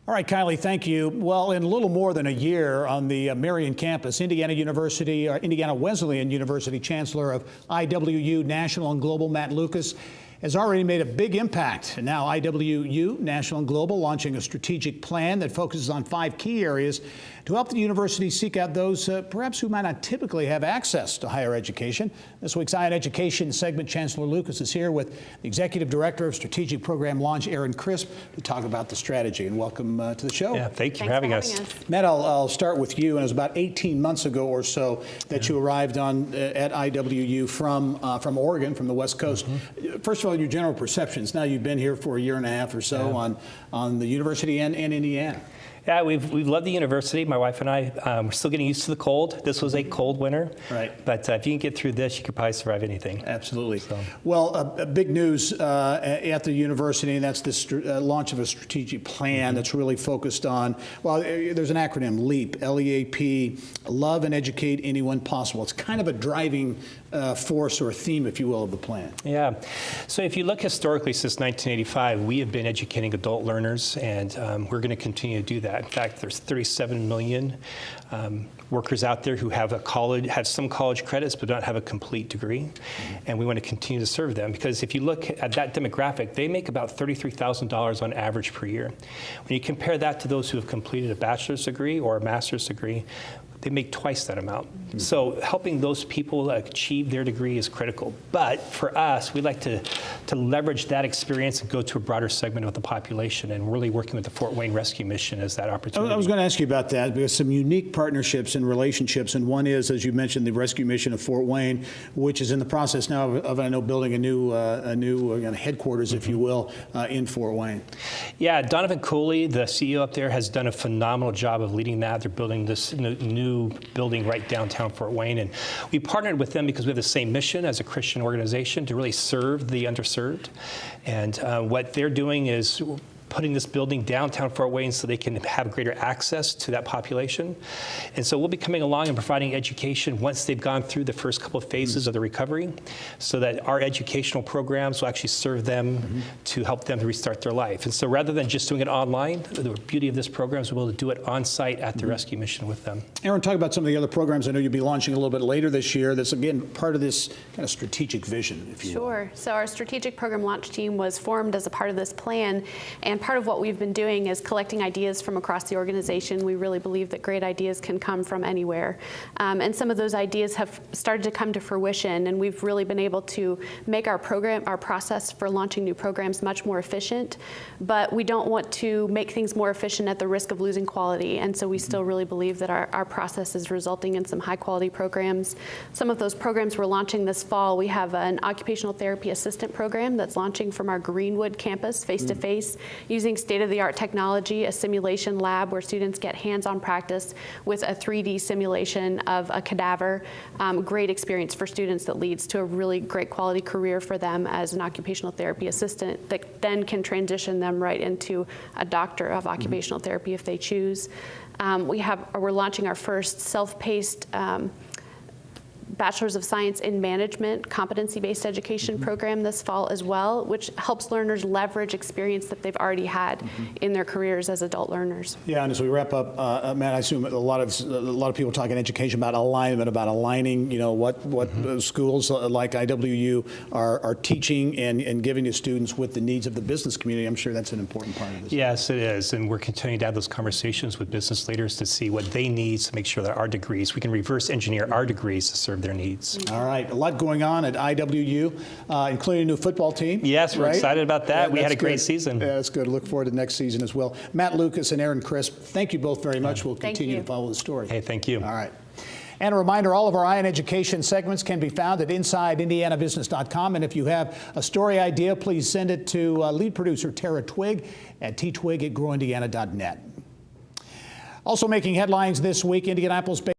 All right, Kylie, thank you. Well, in a little more than a year on the Marion campus, Indiana Wesleyan University Chancellor of IWU-National and Global, Matt Lucas, has already made a big impact. And now IWU-National and Global launching a strategic plan that focuses on 5 key areas to help the university seek out those perhaps who might not typically have access to higher education. This week's Eye on Education segment, Chancellor Lucas is here with the Executive Director of Strategic Program Launch, Erin, to talk about the strategy. And welcome to the show. Yeah, thank you for having us. Matt, I'll start with you. And it was about 18 months ago or so that you arrived at IWU from Oregon, from the West Coast. First of all, your general perceptions. Now you've been here for a year and a half or so on the university and Indiana. Yeah, we've loved the university. My wife and I, we're still getting used to the cold. This was a cold winter. Right. But if you can get through this, you could probably survive anything. Absolutely. So. Well, big news at the university, and that's this launch of a strategic plan that's really focused on, well, there's an acronym, LEAP, L-E-A-P, Love and Educate Anyone Possible. It's kind of a driving force or theme, if you will, of the plan. Yeah. So if you look historically since 1985, we have been educating adult learners, and we're going to continue to do that. In fact, there's 37 million workers out there who have some college credits but don't have a complete degree, and we want to continue to serve them, because if you look at that demographic, they make about $33,000 on average per year. When you compare that to those who have completed a bachelor's degree or a master's degree, they make twice that amount. So helping those people achieve their degree is critical. But for us, we like to leverage that experience and go to a broader segment of the population, and really working with the Fort Wayne Rescue Mission as that opportunity. I was going to ask you about that, because some unique partnerships and relationships, and one is, as you mentioned, the Rescue Mission of Fort Wayne, which is in the process now of I know, building a new headquarters, if you will, in Fort Wayne. Yeah, Donovan Cooley, the CEO up there, has done a phenomenal job of leading that. They're building this new building right downtown Fort Wayne, and we partnered with them because we have the same mission as a Christian organization to really serve the underserved. And what they're doing is putting this building downtown Fort Wayne so they can have greater access to that population. And so we'll be coming along and providing education once they've gone through the first couple of phases of the recovery, so that our educational programs will actually serve them to help them to restart their life. And so rather than just doing it online, the beauty of this program is we'll be able to do it on site at the rescue mission with them. Erin, talk about some of the other programs I know you'll be launching a little bit later this year. That's, again, part of this kind of strategic vision, if you will. Sure. So our strategic program launch team was formed as a part of this plan, and part of what we've been doing is collecting ideas from across the organization. We really believe that great ideas can come from anywhere. And some of those ideas have started to come to fruition, and we've really been able to make our process for launching new programs much more efficient. But we don't want to make things more efficient at the risk of losing quality. And so we still really believe that our process is resulting in some high quality programs. Some of those programs we're launching this fall. We have an occupational therapy assistant program that's launching from our Greenwood campus, face-to-face, using state-of-the-art technology, a simulation lab where students get hands-on practice with a 3D simulation of a cadaver. Great experience for students that leads to a really great quality career for them as an occupational therapy assistant that then can transition them right into a doctor of occupational therapy if they choose. We're launching our first self-paced Bachelor's of Science in Management competency-based education program this fall as well, which helps learners leverage experience that they've already had in their careers as adult learners. Yeah, and as we wrap up, Matt, I assume a lot of people talk in education about alignment, about aligning, you know, what schools like IWU are teaching and giving to students with the needs of the business community. I'm sure that's an important part of this. Yes, it is, and we're continuing to have those conversations with business leaders to see what they need to make sure that our degrees, we can reverse engineer our degrees to serve their needs. All right, a lot going on at IWU, including a new football team. Yes, we're excited about that. We had a great season. Yeah, that's good. Look forward to next season as well. Matt Lucas and Erin, thank you both very much. We'll continue to follow the story. Hey, thank you. All right. And a reminder, all of our Eye on Education segments can be found at InsideIndianaBusiness.com. And if you have a story idea, please send it to lead producer Tara Twig at twig@growindiana.net. Also making headlines this week, Indianapolis